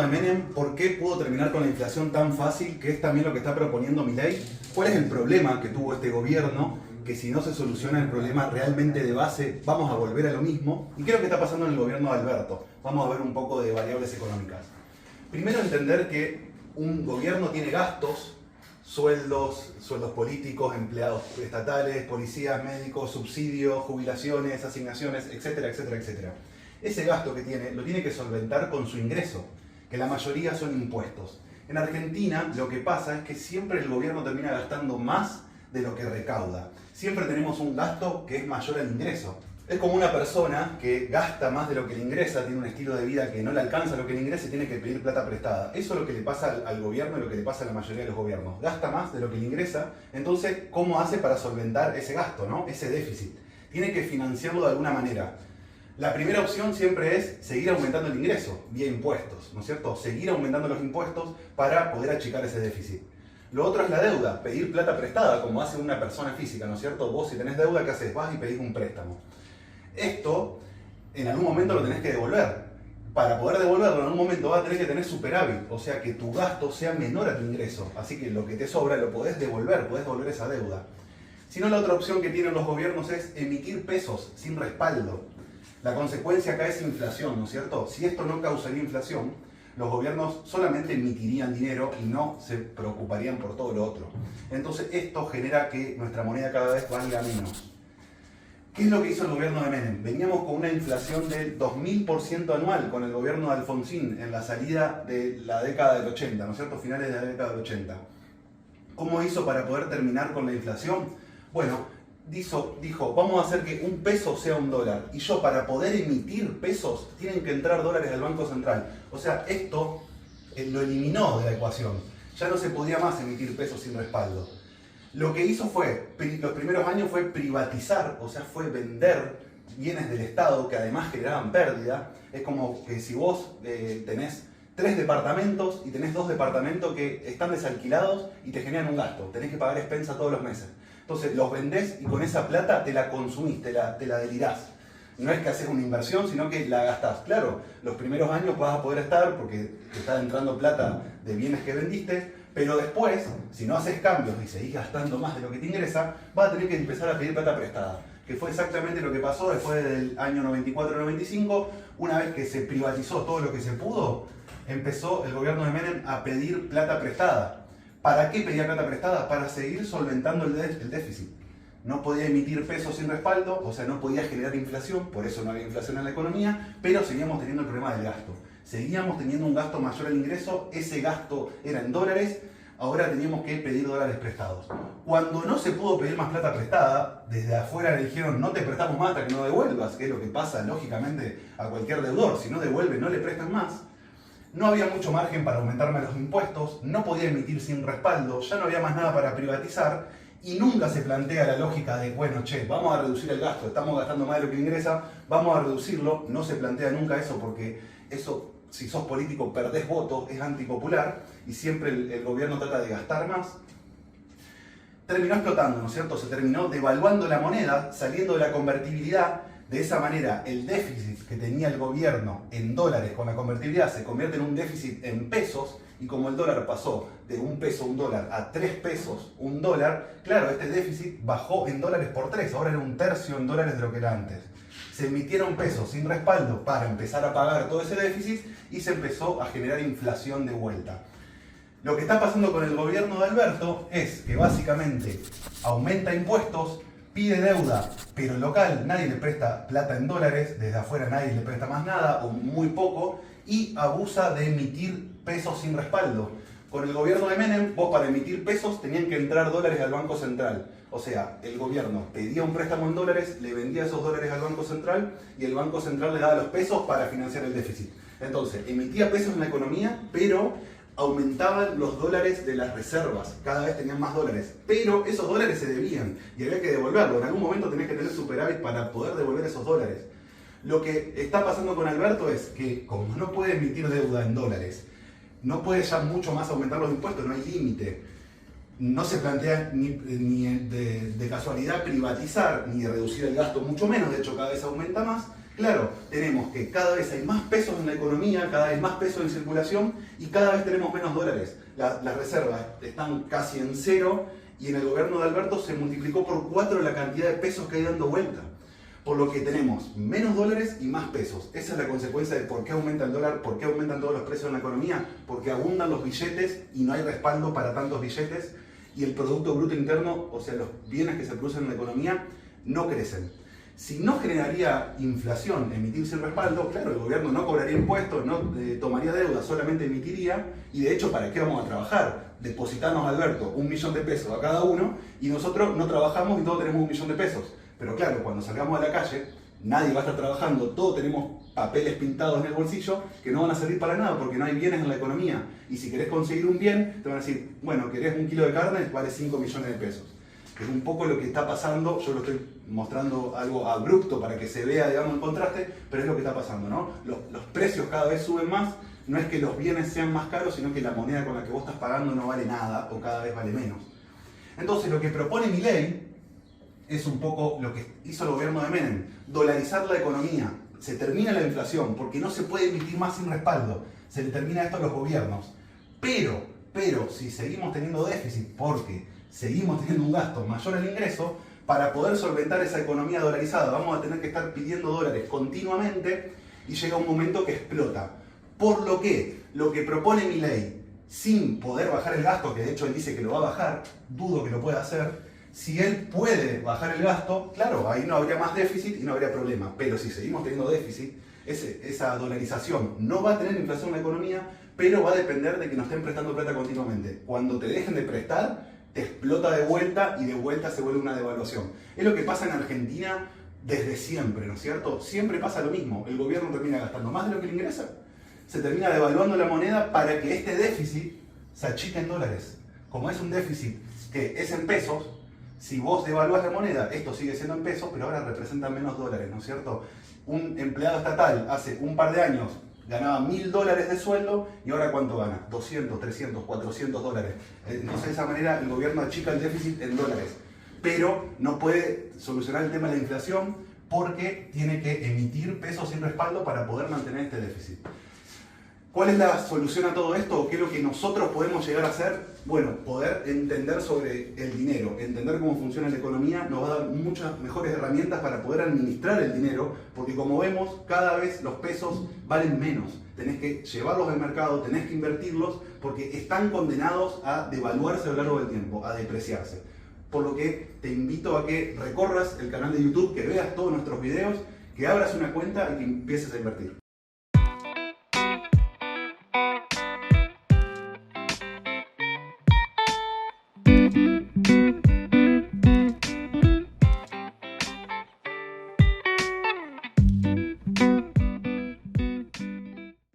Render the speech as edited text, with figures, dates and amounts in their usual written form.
de Menem, ¿por qué pudo terminar con la inflación tan fácil? Que es también lo que está proponiendo Milei. ¿Cuál es el problema que tuvo este gobierno? Que si no se soluciona el problema realmente de base, vamos a volver a lo mismo. ¿Y qué es lo que está pasando en el gobierno de Alberto? Vamos a ver un poco de variables económicas. Primero, entender que un gobierno tiene gastos, sueldos políticos, empleados estatales, policías, médicos, subsidios, jubilaciones, asignaciones, etcétera, etcétera, etcétera. Ese gasto que tiene, lo tiene que solventar con su ingreso, que la mayoría son impuestos. En Argentina lo que pasa es que siempre el gobierno termina gastando más de lo que recauda. Siempre tenemos un gasto que es mayor al ingreso. Es como una persona que gasta más de lo que le ingresa, tiene un estilo de vida que no le alcanza lo que le ingresa y tiene que pedir plata prestada. Eso es lo que le pasa al gobierno y lo que le pasa a la mayoría de los gobiernos. Gasta más de lo que le ingresa, entonces, ¿cómo hace para solventar ese gasto, ¿no? Ese déficit? Tiene que financiarlo de alguna manera. La primera opción siempre es seguir aumentando el ingreso, vía impuestos, ¿no es cierto? Seguir aumentando los impuestos para poder achicar ese déficit. Lo otro es la deuda, pedir plata prestada, como hace una persona física, ¿no es cierto? Vos si tenés deuda, ¿qué haces? Vas y pedís un préstamo. Esto, en algún momento lo tenés que devolver. Para poder devolverlo, en algún momento vas a tener que tener superávit, o sea que tu gasto sea menor a tu ingreso. Así que lo que te sobra lo podés devolver esa deuda. Si no, la otra opción que tienen los gobiernos es emitir pesos sin respaldo. La consecuencia acá es inflación, ¿no es cierto? Si esto no causaría inflación, los gobiernos solamente emitirían dinero y no se preocuparían por todo lo otro. Entonces esto genera que nuestra moneda cada vez valga menos. ¿Qué es lo que hizo el gobierno de Menem? Veníamos con una inflación del 2000% anual con el gobierno de Alfonsín en la salida de la década del 80, ¿no es cierto? Finales de la década del 80. ¿Cómo hizo para poder terminar con la inflación? Bueno, dijo, vamos a hacer que un peso sea un dólar. Y yo, para poder emitir pesos, tienen que entrar dólares al Banco Central. O sea, esto lo eliminó de la ecuación. Ya no se podía más emitir pesos sin respaldo. Lo que hizo fue, los primeros años fue privatizar, o sea, fue vender bienes del Estado que además generaban pérdida. Es como que si vos tenés 3 departamentos y tenés 2 departamentos que están desalquilados y te generan un gasto. Tenés que pagar expensa todos los meses. Entonces los vendés y con esa plata te la consumís, te la delirás. No es que haces una inversión, sino que la gastás. Claro, los primeros años vas a poder estar porque te está entrando plata de bienes que vendiste, pero después, si no haces cambios y seguís gastando más de lo que te ingresa, vas a tener que empezar a pedir plata prestada. Que fue exactamente lo que pasó después del año 94-95, una vez que se privatizó todo lo que se pudo, empezó el gobierno de Menem a pedir plata prestada. ¿Para qué pedía plata prestada? Para seguir solventando el déficit. No podía emitir pesos sin respaldo, o sea, no podía generar inflación, por eso no había inflación en la economía, pero seguíamos teniendo el problema del gasto. Seguíamos teniendo un gasto mayor al ingreso, ese gasto era en dólares, ahora teníamos que pedir dólares prestados. Cuando no se pudo pedir más plata prestada, desde afuera le dijeron no te prestamos más hasta que no devuelvas, que es lo que pasa lógicamente a cualquier deudor, si no devuelve no le prestan más. No había mucho margen para aumentarme los impuestos, no podía emitir sin respaldo, ya no había más nada para privatizar y nunca se plantea la lógica de, bueno, che, vamos a reducir el gasto, estamos gastando más de lo que ingresa, vamos a reducirlo. No se plantea nunca eso porque eso, si sos político, perdés votos, es antipopular y siempre el gobierno trata de gastar más. Terminó explotando, ¿no es cierto? Se terminó devaluando la moneda, saliendo de la convertibilidad. De esa manera, el déficit que tenía el gobierno en dólares con la convertibilidad se convierte en un déficit en pesos, y como el dólar pasó de 1 peso un dólar a 3 pesos un dólar, claro, este déficit bajó en dólares por 3, ahora era 1/3 en dólares de lo que era antes. Se emitieron pesos sin respaldo para empezar a pagar todo ese déficit y se empezó a generar inflación de vuelta. Lo que está pasando con el gobierno de Alberto es que básicamente aumenta impuestos, pide deuda, pero local, nadie le presta plata en dólares, desde afuera nadie le presta más nada o muy poco, y abusa de emitir pesos sin respaldo. Con el gobierno de Menem, vos para emitir pesos tenían que entrar dólares al Banco Central. O sea, el gobierno pedía un préstamo en dólares, le vendía esos dólares al Banco Central y el Banco Central le daba los pesos para financiar el déficit. Entonces, emitía pesos en la economía, pero aumentaban los dólares de las reservas, cada vez tenían más dólares, pero esos dólares se debían y había que devolverlos. En algún momento tenés que tener superávit para poder devolver esos dólares. Lo que está pasando con Alberto es que, como no puede emitir deuda en dólares, no puede ya mucho más aumentar los impuestos, no hay límite. No se plantea ni de casualidad privatizar ni reducir el gasto, mucho menos, de hecho cada vez aumenta más. Claro, tenemos que cada vez hay más pesos en la economía, cada vez más pesos en circulación y cada vez tenemos menos dólares. Las reservas están casi en cero y en el gobierno de Alberto se multiplicó por 4 la cantidad de pesos que hay dando vuelta. Por lo que tenemos menos dólares y más pesos. Esa es la consecuencia de por qué aumenta el dólar, por qué aumentan todos los precios en la economía, porque abundan los billetes y no hay respaldo para tantos billetes y el Producto Bruto Interno, o sea, los bienes que se producen en la economía, no crecen. Si no generaría inflación emitir sin respaldo, claro, el gobierno no cobraría impuestos, no tomaría deuda, solamente emitiría, y de hecho, ¿para qué vamos a trabajar? Depositarnos, Alberto, 1 millón de pesos a cada uno, y nosotros no trabajamos y todos tenemos 1 millón de pesos. Pero claro, cuando salgamos a la calle, nadie va a estar trabajando, todos tenemos papeles pintados en el bolsillo que no van a servir para nada porque no hay bienes en la economía. Y si querés conseguir un bien, te van a decir, bueno, querés 1 kilo de carne, vale 5 millones de pesos. Es un poco lo que está pasando, yo lo estoy mostrando algo abrupto para que se vea, digamos, el contraste, pero es lo que está pasando, ¿no? Los precios cada vez suben más, no es que los bienes sean más caros, sino que la moneda con la que vos estás pagando no vale nada o cada vez vale menos. Entonces, lo que propone Milei es un poco lo que hizo el gobierno de Menem, dolarizar la economía. Se termina la inflación porque no se puede emitir más sin respaldo, se le termina esto a los gobiernos. Pero si seguimos teniendo déficit porque seguimos teniendo un gasto mayor al ingreso, para poder solventar esa economía dolarizada vamos a tener que estar pidiendo dólares continuamente y llega un momento que explota. Por lo que propone Milei, sin poder bajar el gasto, que de hecho él dice que lo va a bajar, dudo que lo pueda hacer. Si él puede bajar el gasto, claro, ahí no habría más déficit y no habría problema. Pero si seguimos teniendo déficit, esa dolarización no va a tener inflación en la economía, pero va a depender de que nos estén prestando plata continuamente. Cuando te dejen de prestar, te explota de vuelta y de vuelta se vuelve una devaluación. Es lo que pasa en Argentina desde siempre, ¿no es cierto? Siempre pasa lo mismo. El gobierno termina gastando más de lo que le ingresa. Se termina devaluando la moneda para que este déficit se achique en dólares. Como es un déficit que es en pesos, si vos devaluás la moneda, esto sigue siendo en pesos, pero ahora representan menos dólares, ¿no es cierto? Un empleado estatal hace un par de años ganaba $1000 de sueldo y ahora ¿cuánto gana? 200, 300, 400 dólares. Entonces de esa manera el gobierno achica el déficit en dólares, pero no puede solucionar el tema de la inflación porque tiene que emitir pesos sin respaldo para poder mantener este déficit. ¿Cuál es la solución a todo esto? ¿O qué es lo que nosotros podemos llegar a hacer? Bueno, poder entender sobre el dinero, entender cómo funciona la economía, nos va a dar muchas mejores herramientas para poder administrar el dinero, porque como vemos, cada vez los pesos valen menos. Tenés que llevarlos al mercado, tenés que invertirlos, porque están condenados a devaluarse a lo largo del tiempo, a depreciarse. Por lo que te invito a que recorras el canal de YouTube, que veas todos nuestros videos, que abras una cuenta y que empieces a invertir.